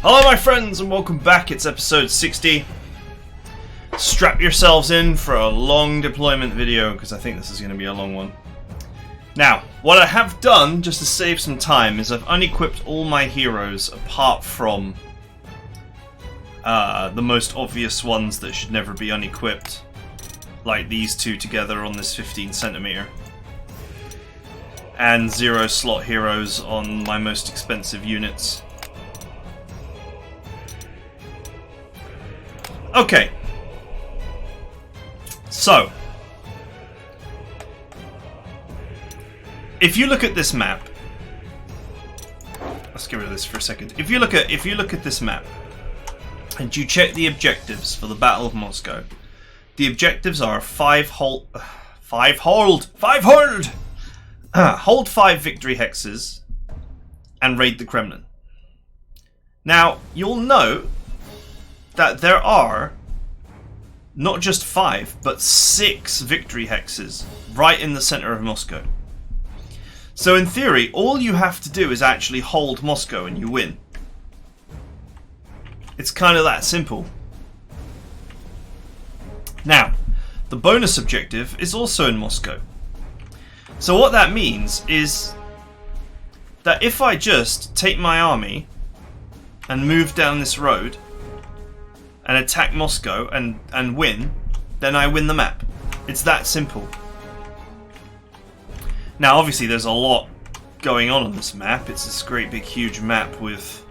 Hello my friends and welcome back, it's episode 60. Strap yourselves in for a long deployment video because I think this is going to be a long one. Now, what I have done, just to save some time, is I've unequipped all my heroes apart from the most obvious ones that should never be unequipped, like these two together on this 15cm. And 0 slot heroes on my most expensive units. Okay, so if you look at this map, let's get rid of this for a second. If you look at this map and you check the objectives for the Battle of Moscow, the objectives are hold 5 victory hexes and raid the Kremlin. Now you'll note that there are not just 5, but 6 victory hexes right in the center of Moscow. So in theory, all you have to do is actually hold Moscow and you win. It's kind of that simple. Now, the bonus objective is also in Moscow. So what that means is that if I just take my army and move down this road and attack Moscow and win, then I win the map. It's that simple. Now obviously there's a lot going on this map. It's this great big huge map with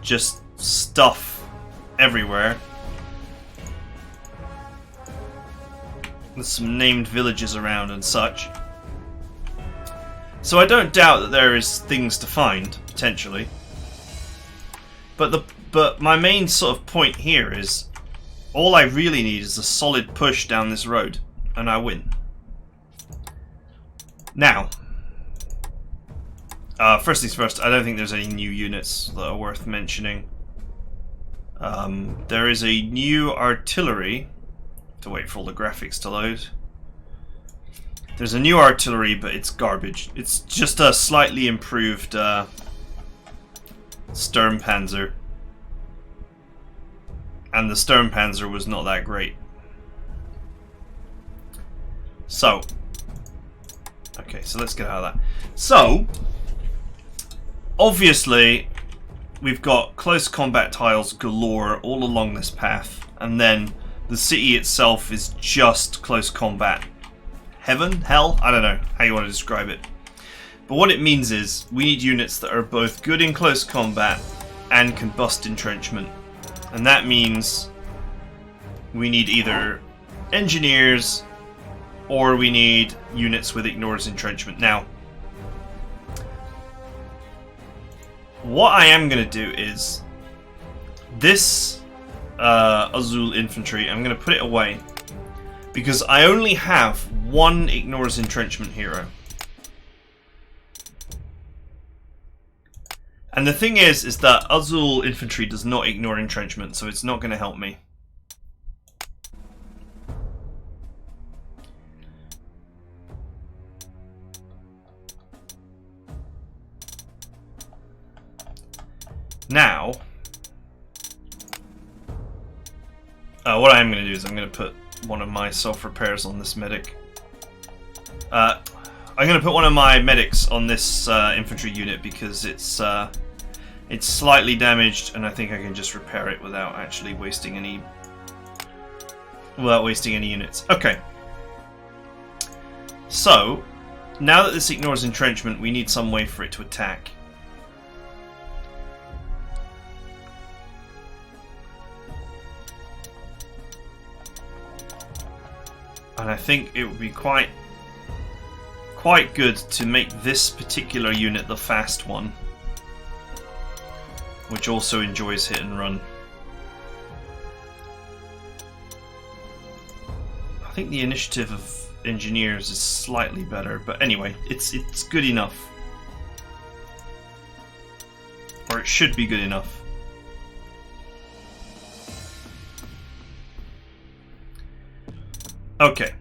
just stuff everywhere. With some named villages around and such. So I don't doubt that there is things to find, potentially. But my main sort of point here is, all I really need is a solid push down this road, and I win. Now, first things first, I don't think there's any new units that are worth mentioning. There is a new artillery, to wait for all the graphics to load. There's a new artillery, but it's garbage. It's just a slightly improved Panzer. And the Panzer was not that great. So, okay, so let's get out of that. So, obviously, we've got close combat tiles galore all along this path, and then the city itself is just close combat. Heaven? Hell? I don't know how you want to describe it. But what it means is, we need units that are both good in close combat and can bust entrenchment. And that means we need either engineers or we need units with ignores entrenchment. Now, what I am going to do is this Azul Infantry, I'm going to put it away because I only have one ignores entrenchment hero. And the thing is that Azul Infantry does not ignore entrenchment, so it's not going to help me. Now, what I am going to do is I'm going to put one of my self-repairs on this medic. I'm going to put one of my medics on this infantry unit because it's slightly damaged, and I think I can just repair it without actually wasting any units. Okay. So, now that this ignores entrenchment, we need some way for it to attack. And I think it would be quite good to make this particular unit the fast one, which also enjoys hit and run. I think the initiative of engineers is slightly better, but anyway, it's good enough. Or it should be good enough. Okay.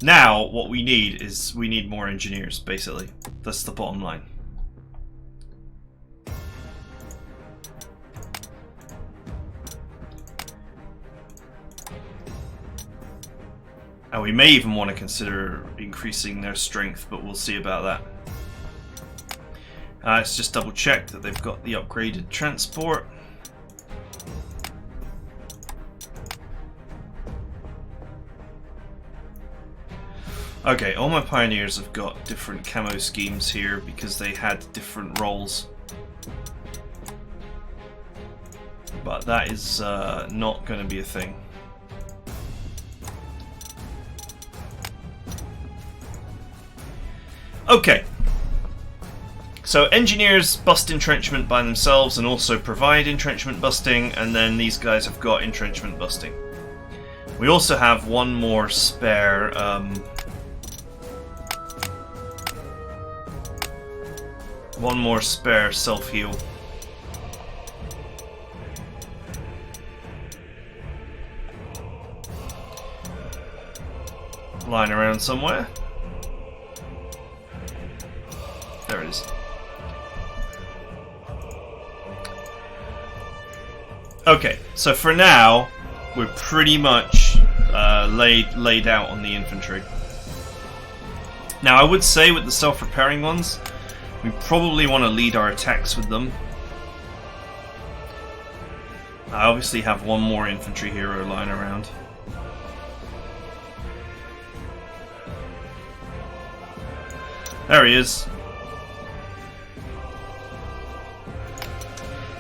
Now, what we need is, we need more engineers, basically. That's the bottom line. And we may even want to consider increasing their strength, but we'll see about that. Let's just double check that they've got the upgraded transport. Okay, all my pioneers have got different camo schemes here because they had different roles. But that is not going to be a thing. Okay. So engineers bust entrenchment by themselves and also provide entrenchment busting, and then these guys have got entrenchment busting. We also have one more spare self-heal. Lying around somewhere. There it is. Okay, so for now, we're pretty much laid out on the infantry. Now, I would say with the self-repairing ones, we probably want to lead our attacks with them. I obviously have one more infantry hero lying around. There he is.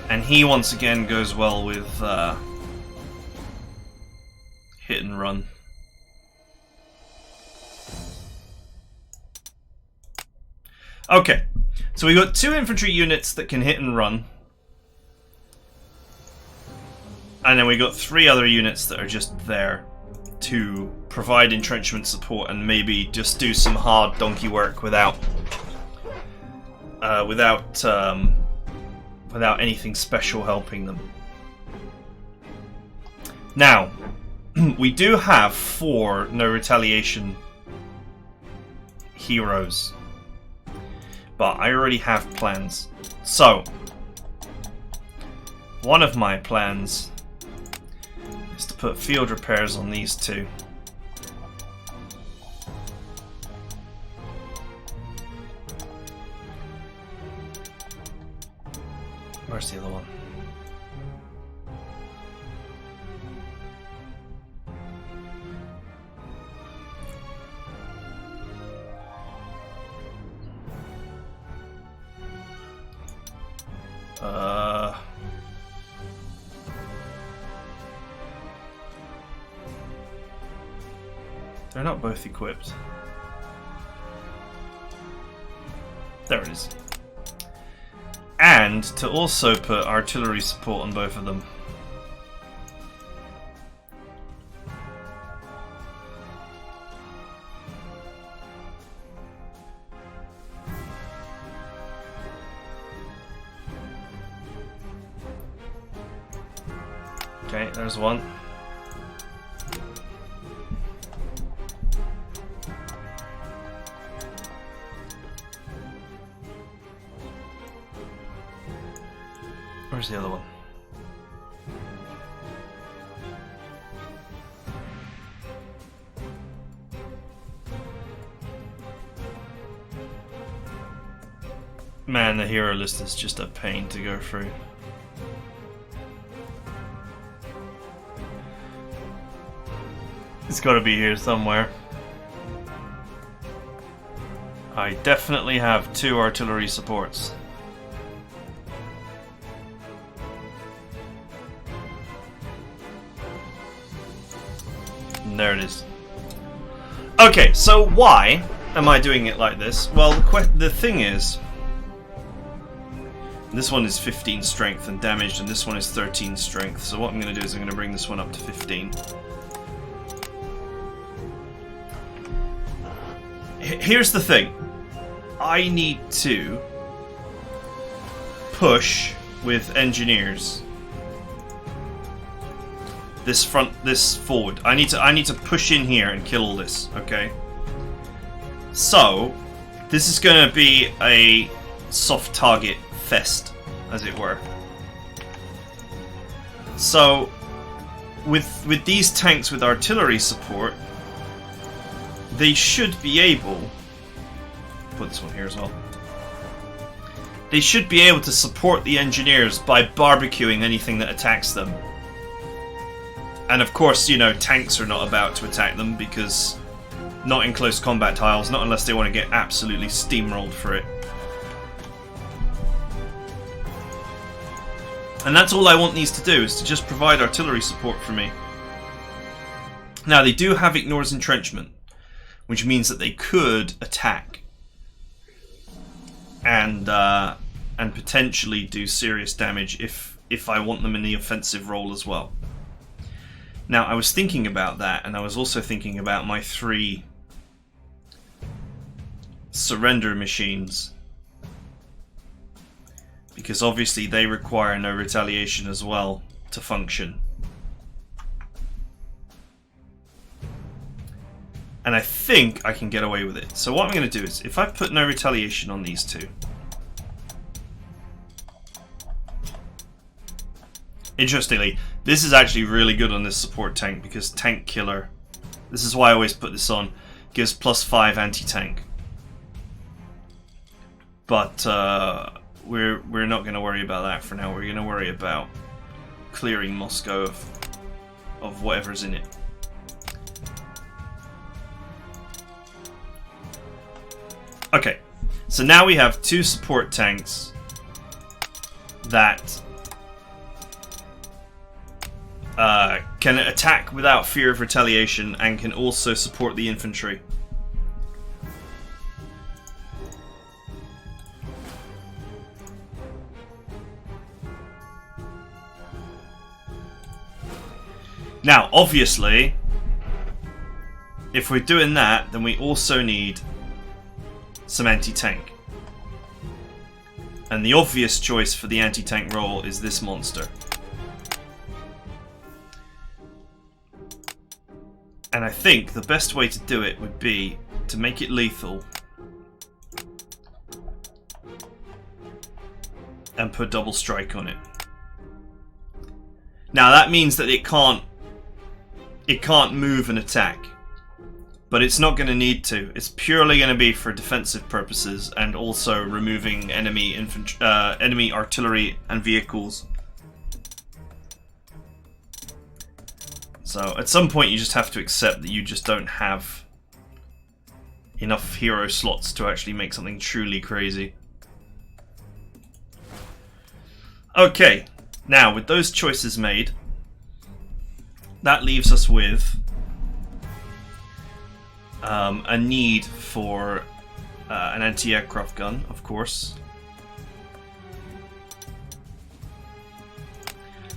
And he once again goes well with hit and run. Okay, so we got 2 infantry units that can hit and run. And then we got 3 other units that are just there to provide entrenchment support and maybe just do some hard donkey work without anything special helping them. Now, we do have 4 no retaliation heroes, but I already have plans. So, one of my plans is to put field repairs on these 2. Where's the other one? They're not both equipped. There it is. And to also put artillery support on both of them. Okay, there's one. Where's the other one? Man, the hero list is just a pain to go through. It's got to be here somewhere. I definitely have 2 artillery supports. And there it is. Okay, so why am I doing it like this? Well, the thing is, this one is 15 strength and damaged, and this one is 13 strength. So what I'm going to do is I'm going to bring this one up to 15. Here's the thing. I need to push with engineers. This forward. I need to push in here and kill all this, okay? So, this is going to be a soft target fest, as it were. So, with these tanks with artillery support, they should be able... Put this one here as well. They should be able to support the engineers by barbecuing anything that attacks them. And of course, you know, tanks are not about to attack them because not in close combat tiles, not unless they want to get absolutely steamrolled for it. And that's all I want these to do, is to just provide artillery support for me. Now, they do have Ignores Entrenchment, which means that they could attack and potentially do serious damage if I want them in the offensive role as well. Now, I was thinking about that, and I was also thinking about my 3 surrender machines, because obviously they require no retaliation as well to function. And I think I can get away with it. So what I'm going to do is, if I put no retaliation on these 2, interestingly, this is actually really good on this support tank, because Tank Killer, this is why I always put this on, gives +5 anti-tank. But we're not going to worry about that for now. We're going to worry about clearing Moscow of whatever's in it. Okay, so now we have 2 support tanks that can attack without fear of retaliation and can also support the infantry. Now, obviously, if we're doing that, then we also need some anti-tank. And the obvious choice for the anti-tank role is this monster. And I think the best way to do it would be to make it lethal and put double strike on it. Now that means that it can't move and attack, but it's not going to need to. It's purely going to be for defensive purposes and also removing enemy enemy artillery and vehicles. So at some point you just have to accept that you just don't have enough hero slots to actually make something truly crazy. Okay, now with those choices made, that leaves us with a need for an anti-aircraft gun, of course.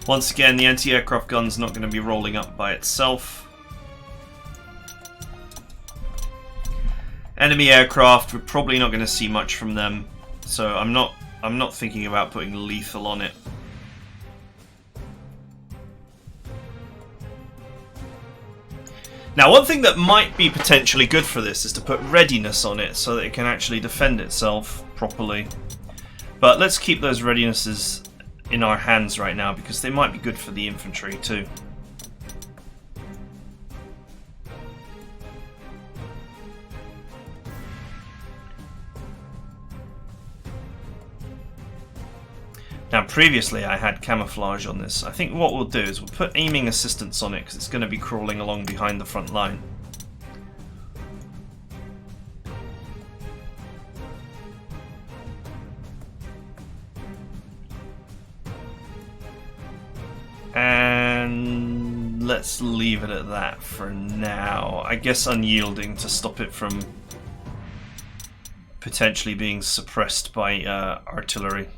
Once again, the anti-aircraft gun's not going to be rolling up by itself. Enemy aircraft, we're probably not going to see much from them, so I'm not thinking about putting lethal on it. Now, one thing that might be potentially good for this is to put readiness on it so that it can actually defend itself properly. But let's keep those readinesses in our hands right now because they might be good for the infantry too. Now previously I had camouflage on this. I think what we'll do is we'll put aiming assistance on it because it's going to be crawling along behind the front line. And let's leave it at that for now. I guess unyielding to stop it from potentially being suppressed by artillery.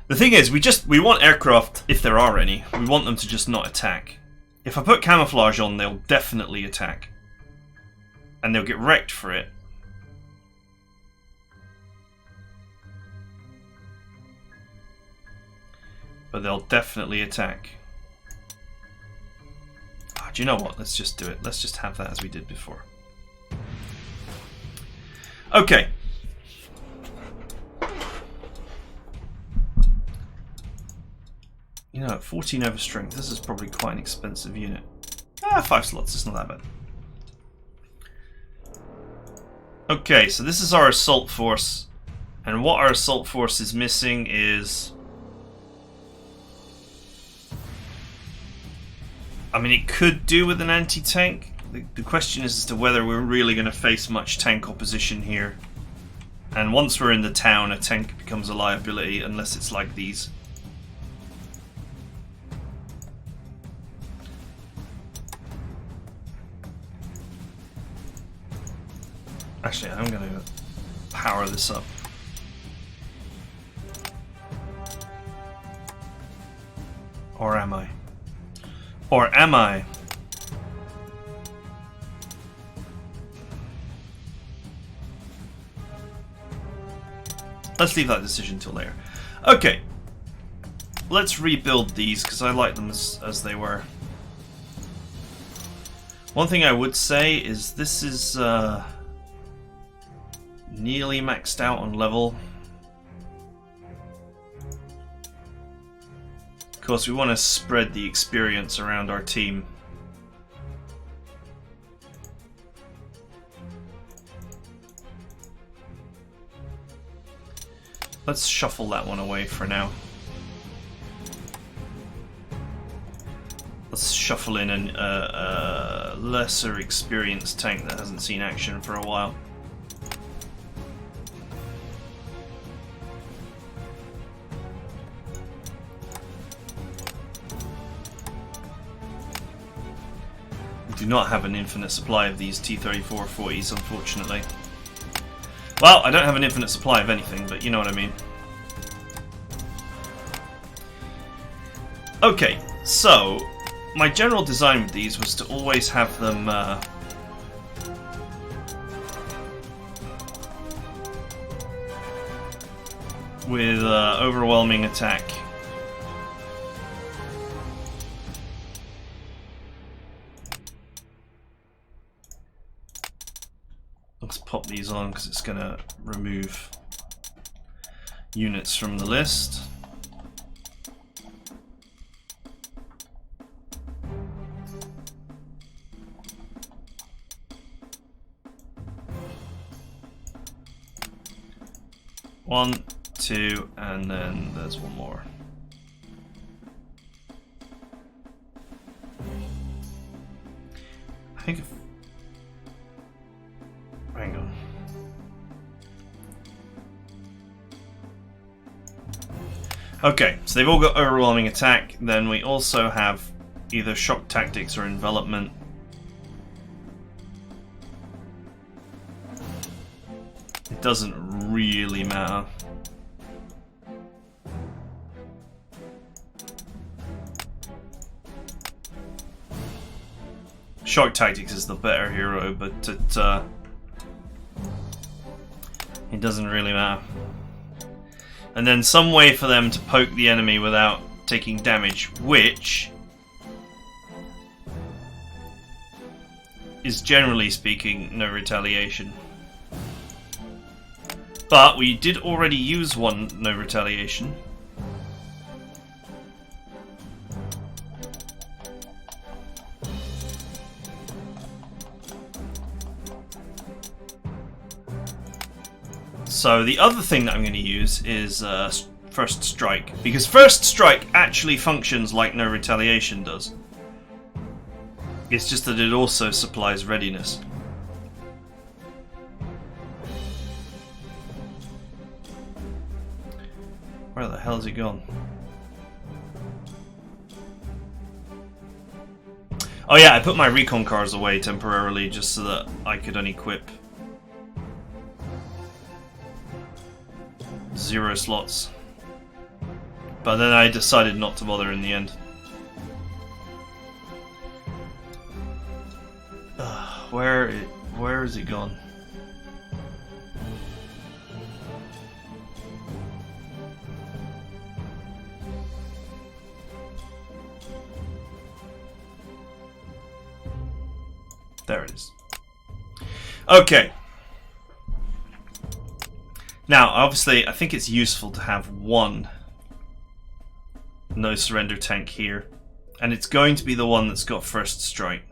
The thing is, we want aircraft, if there are any, we want them to just not attack. If I put camouflage on, they'll definitely attack. And they'll get wrecked for it. But they'll definitely attack. Oh, do you know what? Let's just do it. Let's just have that as we did before. Okay. You know, 14 over strength. This is probably quite an expensive unit. 5 slots. It's not that bad. Okay, so this is our assault force. And what our assault force is missing is... I mean, it could do with an anti-tank. The question is as to whether we're really going to face much tank opposition here. And once we're in the town, a tank becomes a liability, unless it's like these. Actually, I'm going to power this up. Or am I? Or am I? Let's leave that decision till later. Okay. Let's rebuild these, because I like them as they were. One thing I would say is this is nearly maxed out on level. Of course, we want to spread the experience around our team. Let's shuffle that one away for now. Let's shuffle in a lesser experienced tank that hasn't seen action for a while. We do not have an infinite supply of these T-3440s, unfortunately. Well, I don't have an infinite supply of anything, but you know what I mean. Okay, so my general design with these was to always have them with overwhelming attack. Let's pop these on because it's going to remove units from the list. One, two, and then there's one more. I think if... Hang on. Okay, so they've all got overwhelming attack. Then we also have either shock tactics or envelopment. It doesn't really matter. Shock tactics is the better hero, but it doesn't really matter. And then some way for them to poke the enemy without taking damage, which is generally speaking no retaliation. But we did already use one no retaliation. So the other thing that I'm going to use is First Strike, because First Strike actually functions like no retaliation does. It's just that it also supplies readiness. Where the hell has it gone? Oh yeah, I put my recon cars away temporarily just so that I could unequip 0 slots. But then I decided not to bother in the end. Where is it gone? There it is. Okay. Now, obviously, I think it's useful to have one no surrender tank here. And it's going to be the one that's got first strike.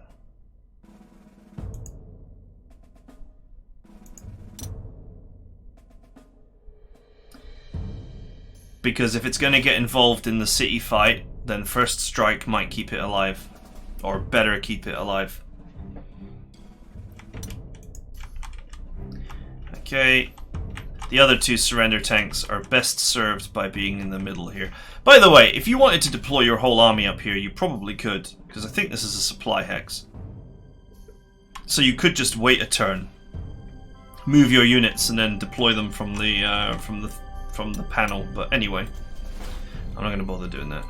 Because if it's going to get involved in the city fight, then first strike might keep it alive. Or better keep it alive. Okay. The other two surrender tanks are best served by being in the middle here. By the way, if you wanted to deploy your whole army up here, you probably could. Because I think this is a supply hex. So you could just wait a turn. Move your units and then deploy them from the panel, but anyway, I'm not going to bother doing that.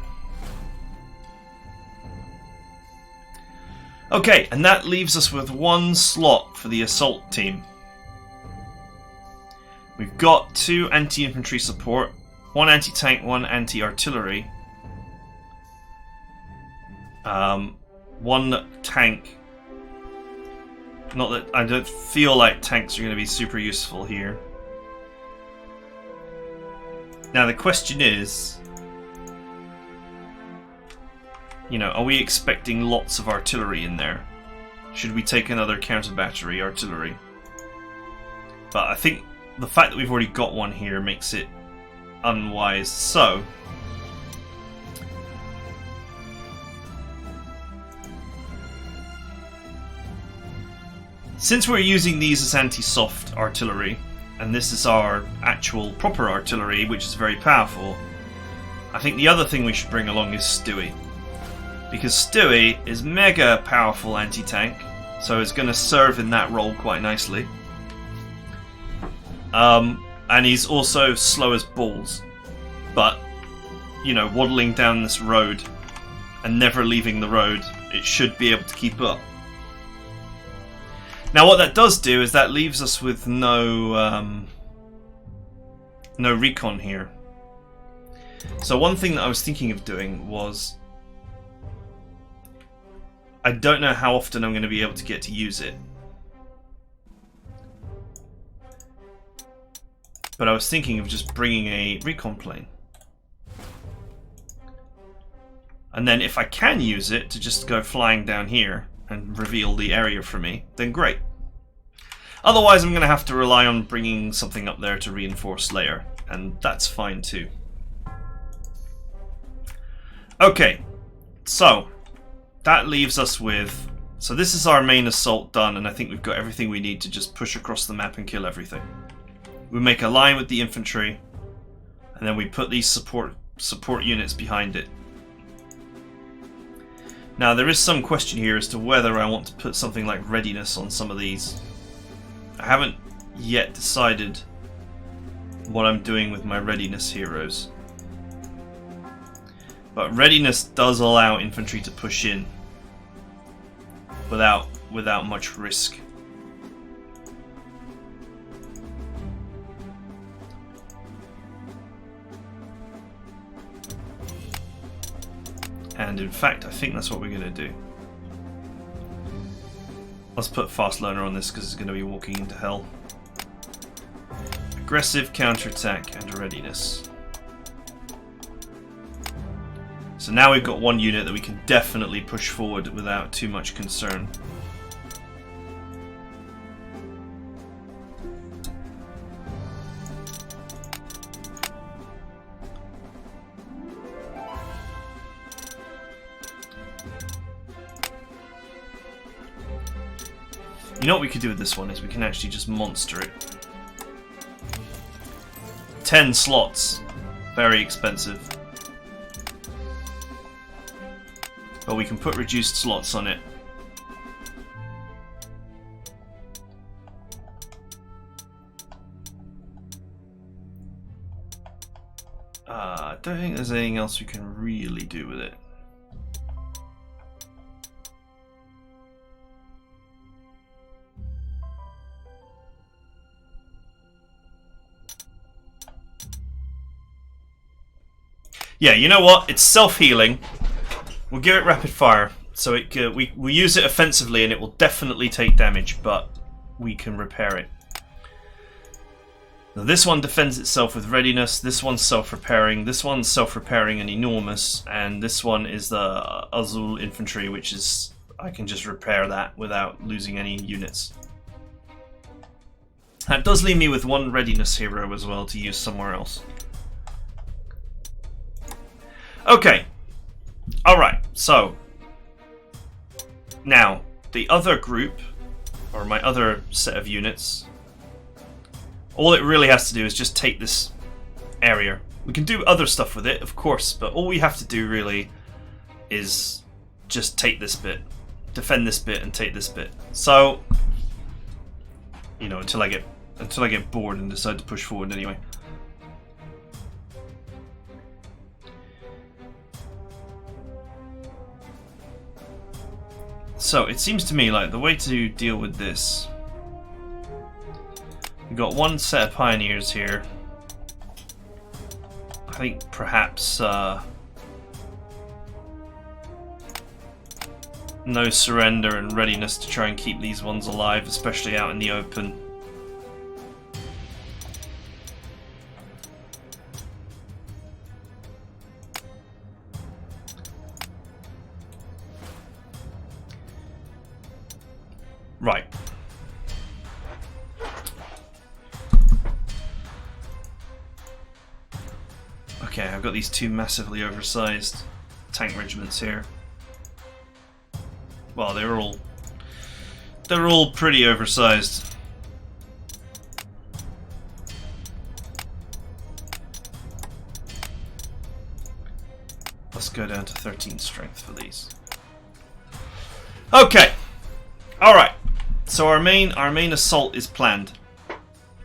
Okay, and that leaves us with one slot for the assault team. We've got 2 anti-infantry support, 1 anti-tank, 1 anti-artillery, 1 tank. Not that I don't feel like tanks are going to be super useful here. Now the question is, you know, are we expecting lots of artillery in there? Should we take another counter-battery artillery? But I think the fact that we've already got one here makes it unwise. So, since we're using these as anti-soft artillery, and this is our actual proper artillery, which is very powerful, I think the other thing we should bring along is Stewie. Because Stewie is mega powerful anti-tank, so it's going to serve in that role quite nicely. And he's also slow as balls. But, you know, waddling down this road and never leaving the road, it should be able to keep up. Now what that does do is that leaves us with no recon here. So one thing that I was thinking of doing was, I don't know how often I'm going to be able to get to use it, but I was thinking of just bringing a recon plane. And then if I can use it to just go flying down here and reveal the area for me, then great. Otherwise I'm going to have to rely on bringing something up there to reinforce layer, and that's fine too. Okay, so that leaves us with... So this is our main assault done, and I think we've got everything we need to just push across the map and kill everything. We make a line with the infantry, and then we put these support units behind it. Now there is some question here as to whether I want to put something like readiness on some of these. I haven't yet decided what I'm doing with my readiness heroes. But readiness does allow infantry to push in without much risk. And in fact, I think that's what we're going to do. Let's put fast learner on this because it's going to be walking into hell. Aggressive, counterattack, and readiness. So now we've got one unit that we can definitely push forward without too much concern. You know what we could do with this one is we can actually just monster it. 10 slots. Very expensive. But we can put reduced slots on it. I don't think there's anything else we can really do with it. Yeah, you know what? It's self-healing. We'll give it rapid fire, so we use it offensively and it will definitely take damage, but we can repair it. Now this one defends itself with readiness, this one's self-repairing, this one's self-repairing and enormous, and this one is the Azul Infantry, which is... I can just repair that without losing any units. That does leave me with one readiness hero as well to use somewhere else. Okay. Alright, so... Now, the other group, or my other set of units... All it really has to do is just take this area. We can do other stuff with it, of course, but all we have to do really is just take this bit. Defend this bit and take this bit. So, you know, until I get bored and decide to push forward anyway. So, it seems to me like the way to deal with this... We've got one set of pioneers here. I think perhaps no surrender and readiness to try and keep these ones alive, especially out in the open. Right. Okay, I've got these two massively oversized tank regiments here. Well, they're all pretty oversized. Let's go down to 13 strength for these. Okay. All right. So our main assault is planned.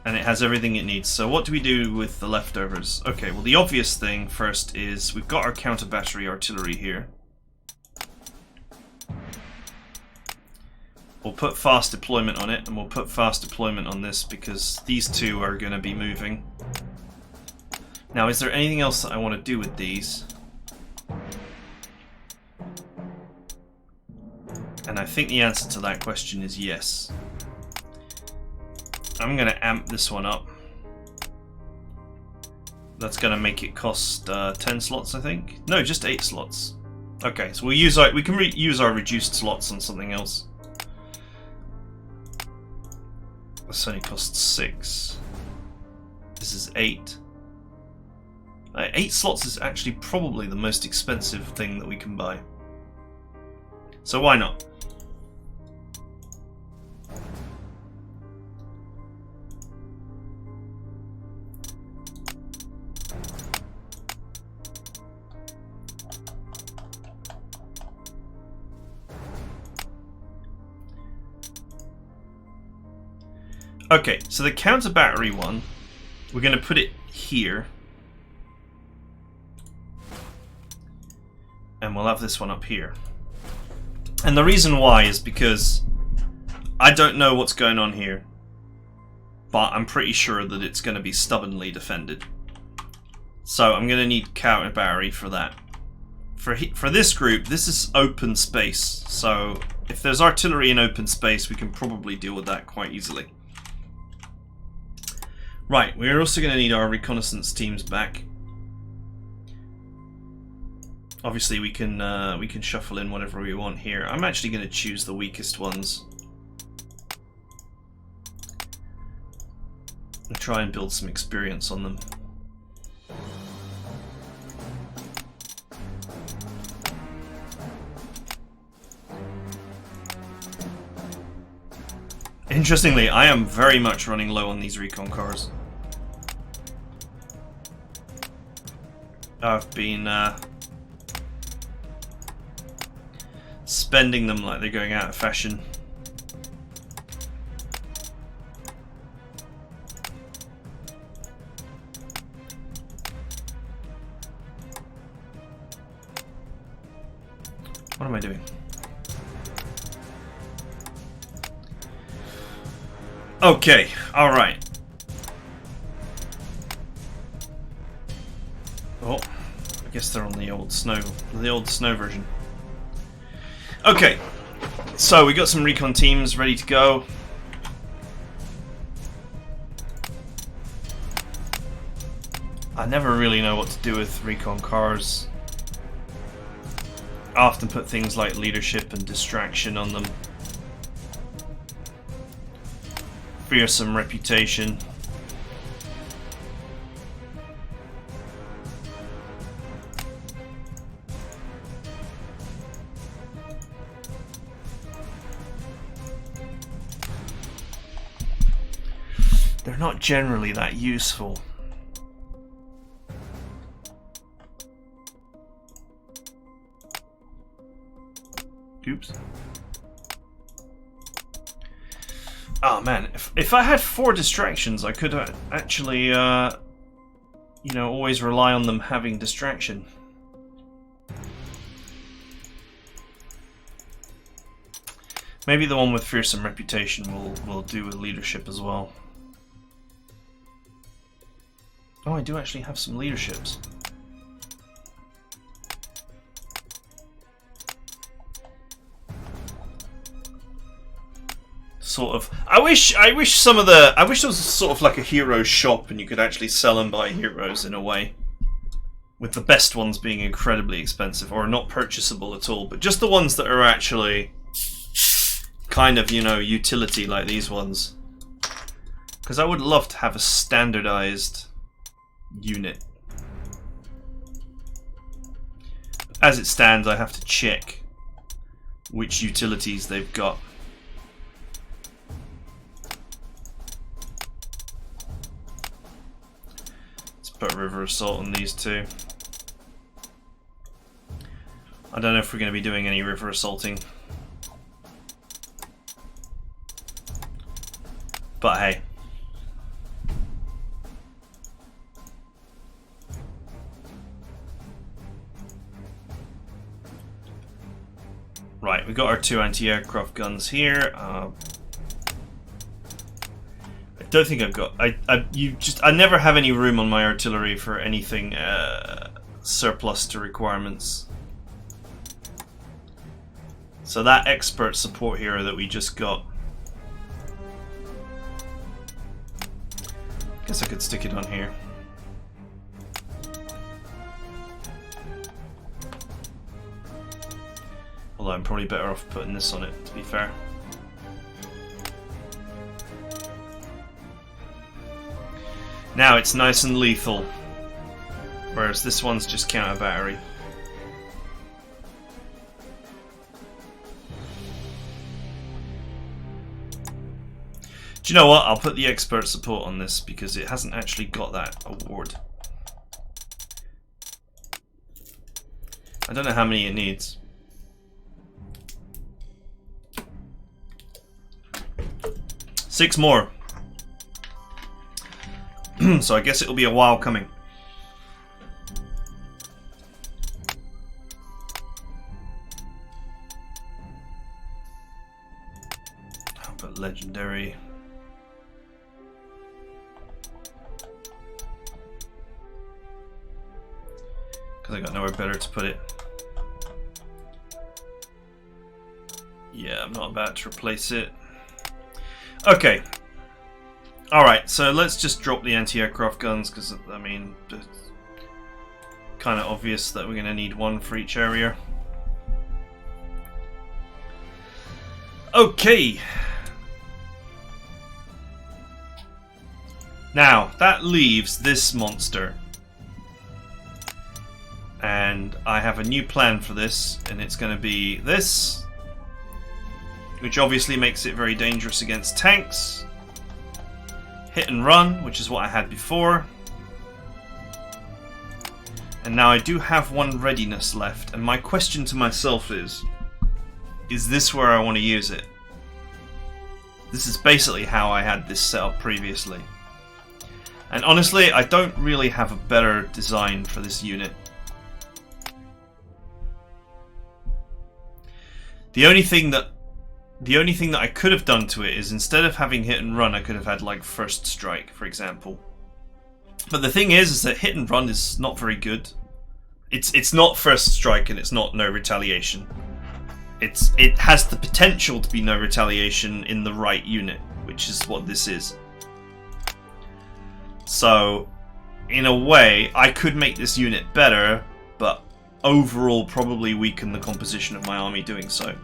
And it has everything it needs. So what do we do with the leftovers? Okay, well the obvious thing first is we've got our counter battery artillery here. We'll put fast deployment on it, and we'll put fast deployment on this because these two are going to be moving. Now, is there anything else that I want to do with these? And I think the answer to that question is yes. I'm going to amp this one up. That's going to make it cost 10 slots, I think. No, just 8 slots. Okay, so we'll use we can use our reduced slots on something else. This only costs 6. This is 8. 8 slots is actually probably the most expensive thing that we can buy. So why not? Okay, so the counter battery one, we're going to put it here. And we'll have this one up here. And the reason why is because I don't know what's going on here, but I'm pretty sure that it's going to be stubbornly defended. So I'm going to need counter battery for that. For this group, this is open space. So if there's artillery in open space, we can probably deal with that quite easily. Right, we're also going to need our reconnaissance teams back. Obviously, we can shuffle in whatever we want here. I'm actually going to choose the weakest ones and try and build some experience on them. Interestingly, I am very much running low on these recon cars. I've been spending them like they're going out of fashion. What am I doing? Okay, alright. Oh, I guess they're on the old snow version. Okay, so we got some recon teams ready to go. I never really know what to do with recon cars. I often put things like leadership and distraction on them. Fearsome reputation. They're not generally that useful. Oops. Oh man, if I had 4 distractions, I could actually, you know, always rely on them having distraction. Maybe the one with fearsome reputation will do with leadership as well. Oh, I do actually have some leaderships. Sort of. I wish there was sort of like a hero shop and you could actually sell and buy heroes in a way. With the best ones being incredibly expensive or not purchasable at all, but just the ones that are actually kind of, you know, utility like these ones. Because I would love to have a standardized unit. As it stands, I have to check which utilities they've got. Put River Assault on these two. I don't know if we're going to be doing any River Assaulting. But hey. Right, we got our 2 anti-aircraft guns here. I don't think I've got. I never have any room on my artillery for anything surplus to requirements. So that expert support hero that we just got, guess I could stick it on here. Although I'm probably better off putting this on it, to be fair. Now it's nice and lethal, whereas this one's just counter battery. Do you know what? I'll put the expert support on this because it hasn't actually got that award. I don't know how many it needs. Six more. So I guess it'll be a while coming. I'll put legendary. Because I got nowhere better to put it. Yeah, I'm not about to replace it. Okay. Alright, so let's just drop the anti-aircraft guns, because, I mean, it's kind of obvious that we're going to need one for each area. Okay. Now, that leaves this monster. And I have a new plan for this, and it's going to be this, which obviously makes it very dangerous against tanks. Hit and run, which is what I had before. And now I do have one readiness left, and my question to myself is this where I want to use it? This is basically how I had this set up previously. And honestly, I don't really have a better design for this unit. The only thing that I could have done to it is, instead of having hit and run, I could have had like first strike, for example. But the thing is that hit and run is not very good. It's not first strike and it's not no retaliation. It has the potential to be no retaliation in the right unit, which is what this is. So in a way, I could make this unit better, but overall probably weaken the composition of my army doing so.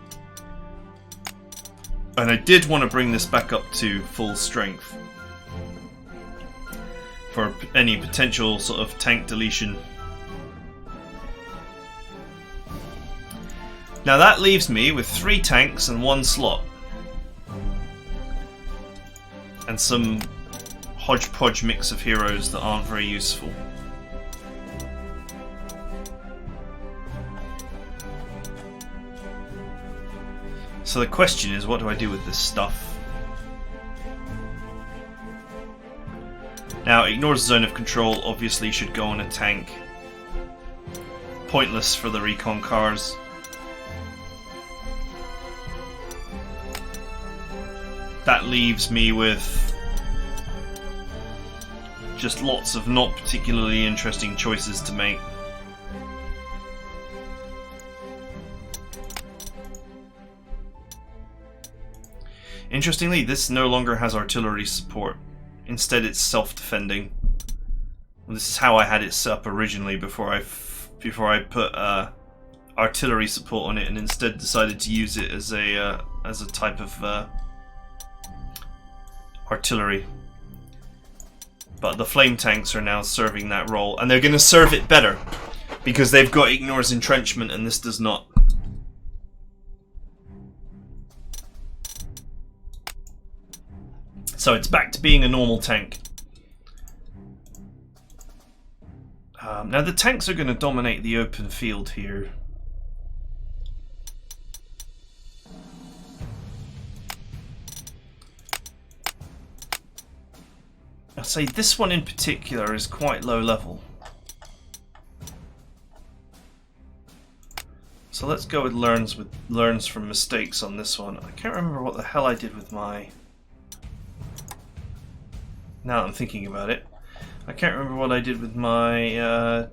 And I did want to bring this back up to full strength for any potential sort of tank deletion. Now that leaves me with 3 tanks and 1 slot. And some hodgepodge mix of heroes that aren't very useful. So the question is, what do I do with this stuff? Now, ignores zone of control, obviously should go on a tank. Pointless for the recon cars. That leaves me with just lots of not particularly interesting choices to make. Interestingly, this no longer has artillery support. Instead, it's self-defending. This is how I had it set up originally before I put artillery support on it, and instead decided to use it as a type of artillery. But the flame tanks are now serving that role, and they're going to serve it better because they've got ignores entrenchment and this does not. So it's back to being a normal tank. Now the tanks are going to dominate the open field here. I'll say this one in particular is quite low level. So let's go with learns from mistakes on this one. I can't remember what the hell I did with my... Now I'm thinking about it. I can't remember what I did with my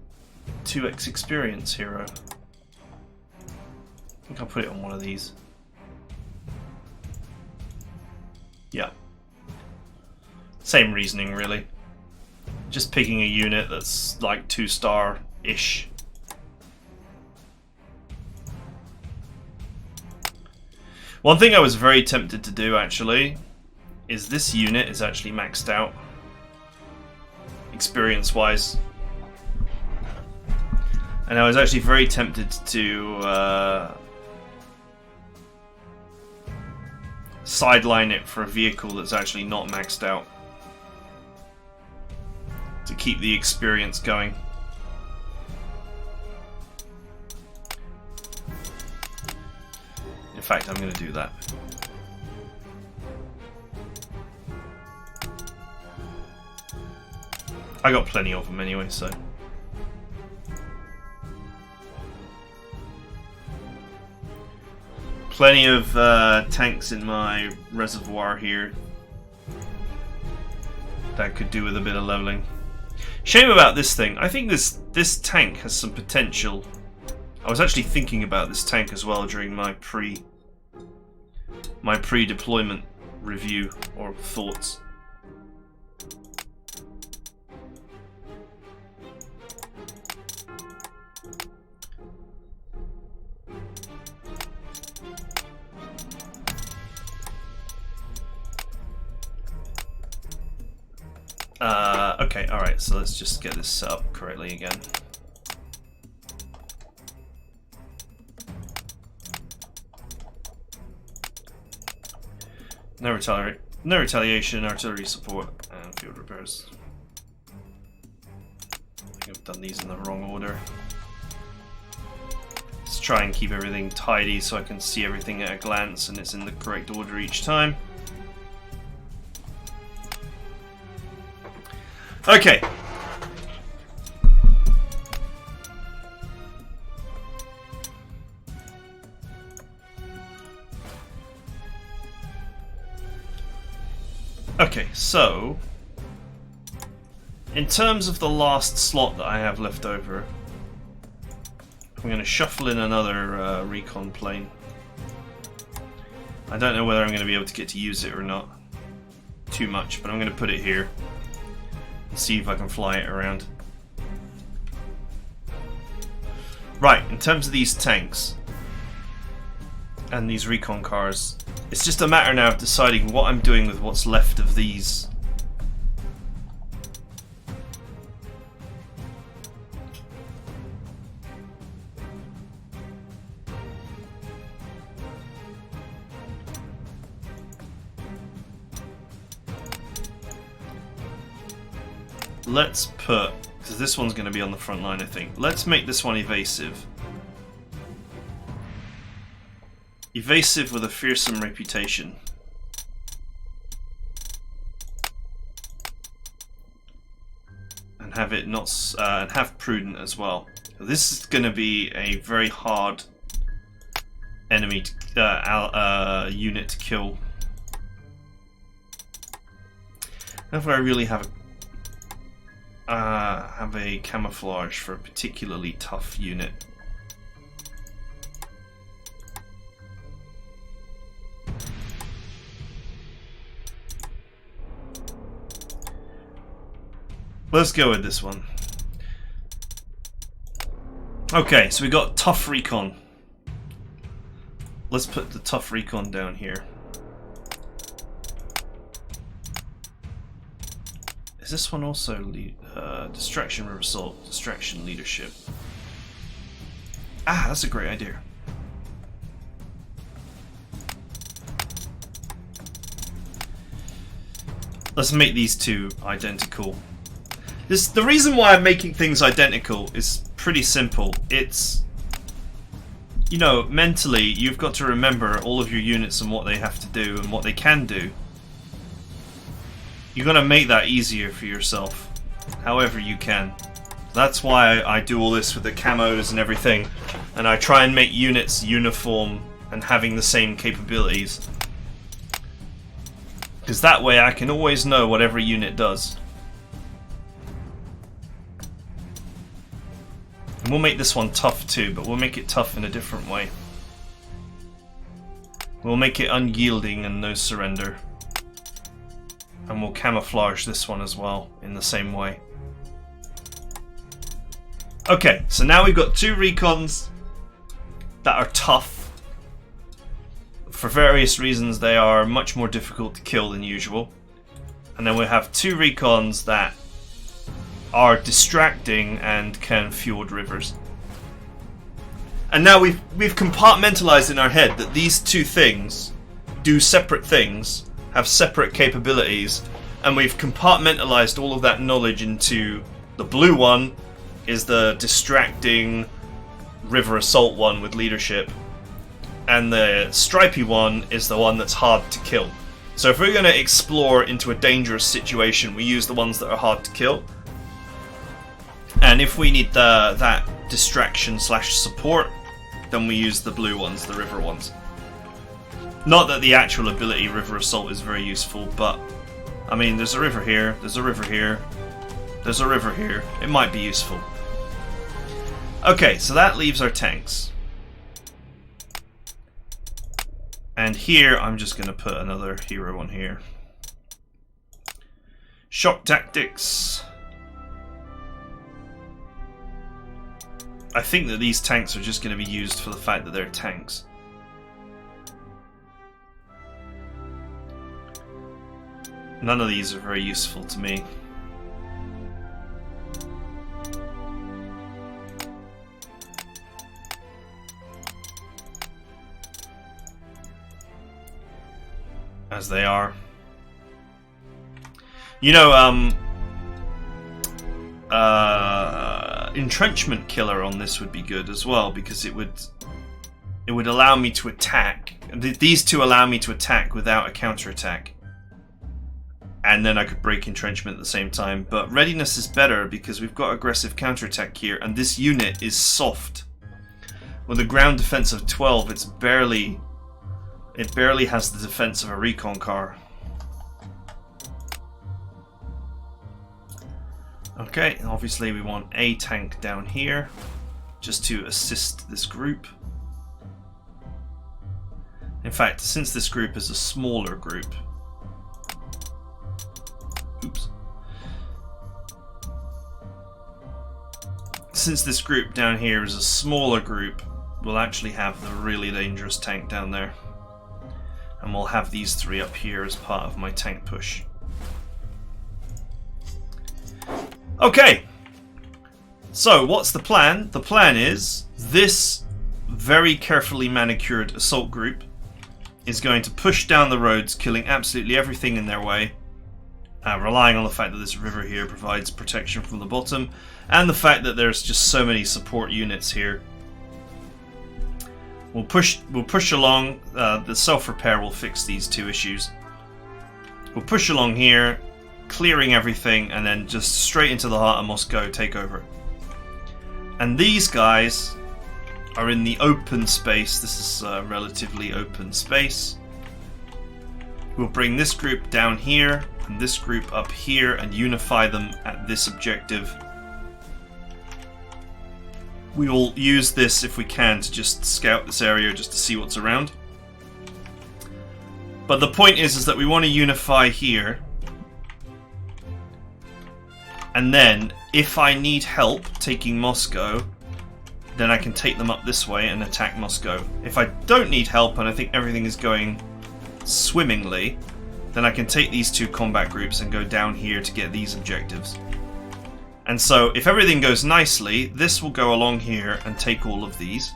2x experience hero. I think I'll put it on one of these. Yeah. Same reasoning, really. Just picking a unit that's like 2-star-ish. One thing I was very tempted to do, actually, is this unit is actually maxed out, experience-wise. And I was actually very tempted to sideline it for a vehicle that's actually not maxed out, to keep the experience going. In fact, I'm going to do that. I got plenty of them anyway, so. Plenty of tanks in my reservoir here that could do with a bit of leveling. Shame about this thing. I think this tank has some potential. I was actually thinking about this tank as well during my pre-deployment review or thoughts. Okay, alright, so let's just get this set up correctly again. No retaliation, artillery support, and field repairs. I think I've done these in the wrong order. Let's try and keep everything tidy so I can see everything at a glance and it's in the correct order each time. Okay. Okay, so in terms of the last slot that I have left over, I'm going to shuffle in another recon plane. I don't know whether I'm going to be able to get to use it or not too much, but I'm going to put it here. see if I can fly it around. Right, in terms of these tanks and these recon cars, it's just a matter now of deciding what I'm doing with what's left of these. Let's put, because this one's going to be on the front line, I think. Let's make this one evasive. Evasive with a fearsome reputation. And have it not, and have prudent as well. This is going to be a very hard enemy to, unit to kill. If I really have a camouflage for a particularly tough unit. Let's go with this one. Okay, so we got tough recon. Let's put the tough recon down here. Is this one also distraction result, distraction leadership? Ah, that's a great idea. Let's make these two identical. The reason why I'm making things identical is pretty simple. It's, you know, mentally you've got to remember all of your units and what they have to do and what they can do. You're gonna make that easier for yourself, however you can. That's why I do all this with the camos and everything, and I try and make units uniform and having the same capabilities. Because that way I can always know what every unit does. And we'll make this one tough too, but we'll make it tough in a different way. We'll make it unyielding and no surrender. And we'll camouflage this one as well in the same way. Okay, so now we've got two recons that are tough. For various reasons they are much more difficult to kill than usual. And then we have two recons that are distracting and can fjord rivers. And now we've compartmentalized in our head that these two things do separate things, have separate capabilities, and we've compartmentalized all of that knowledge into the blue one is the distracting river assault one with leadership, and the stripy one is the one that's hard to kill. So if we're going to explore into a dangerous situation, we use the ones that are hard to kill. And if we need that distraction / support, then we use the blue ones, the river ones. Not that the actual ability River Assault is very useful, but I mean, there's a river here, there's a river here, there's a river here. It might be useful. Okay, so that leaves our tanks. And here, I'm just going to put another hero one here. Shock tactics. I think that these tanks are just going to be used for the fact that they're tanks. None of these are very useful to me. As they are. You know, entrenchment killer on this would be good as well, because it would allow me to attack. These two allow me to attack without a counterattack. And then I could break entrenchment at the same time. But readiness is better because we've got aggressive counterattack here, and this unit is soft. With a ground defense of 12, it barely has the defense of a recon car. Okay, obviously we want a tank down here just to assist this group. In fact, since this group is a smaller group, oops. since this group down here is a smaller group, we'll actually have the really dangerous tank down there. And we'll have these 3 up here as part of my tank push. Okay, so what's the plan? The plan is this very carefully manicured assault group is going to push down the roads, killing absolutely everything in their way, relying on the fact that this river here provides protection from the bottom, and the fact that there's just so many support units here. We'll push along. The self-repair will fix these 2 issues. We'll push along here, clearing everything, and then just straight into the heart of Moscow, take over. And these guys are in the open space. This is a relatively open space. We'll bring this group down here and this group up here and unify them at this objective. We will use this if we can to just scout this area just to see what's around. But the point is that we want to unify here. And then, if I need help taking Moscow, then I can take them up this way and attack Moscow. If I don't need help and I think everything is going swimmingly, then I can take these 2 combat groups and go down here to get these objectives. And so, if everything goes nicely, this will go along here and take all of these,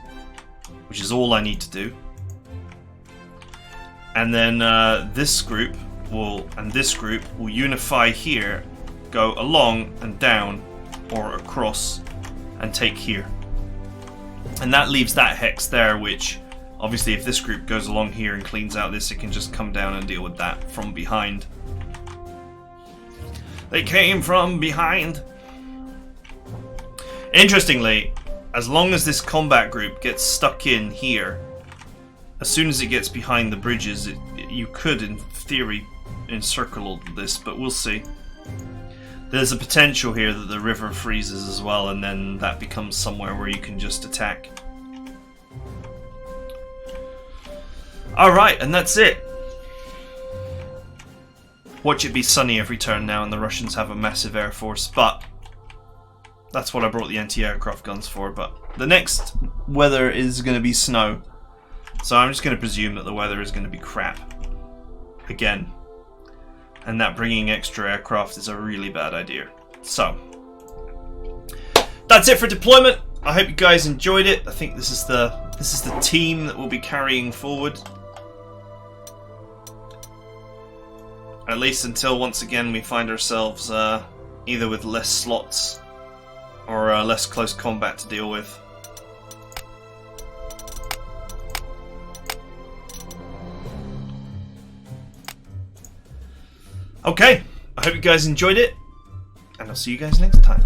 which is all I need to do. And then this group will unify here, go along and down or across and take here. And that leaves that hex there, which obviously if this group goes along here and cleans out this, it can just come down and deal with that from behind. They came from behind. Interestingly, as long as this combat group gets stuck in here, as soon as it gets behind the bridges, you could, in theory, encircle all this, but we'll see. There's a potential here that the river freezes as well, and then that becomes somewhere where you can just attack. Alright, and that's it. Watch it be sunny every turn now, and the Russians have a massive air force, but that's what I brought the anti-aircraft guns for. But the next weather is going to be snow, so I'm just going to presume that the weather is going to be crap again, and that bringing extra aircraft is a really bad idea. So that's it for deployment. I hope you guys enjoyed it. I think this is the team that we'll be carrying forward, at least until once again we find ourselves either with less slots or less close combat to deal with. Okay, I hope you guys enjoyed it, and I'll see you guys next time.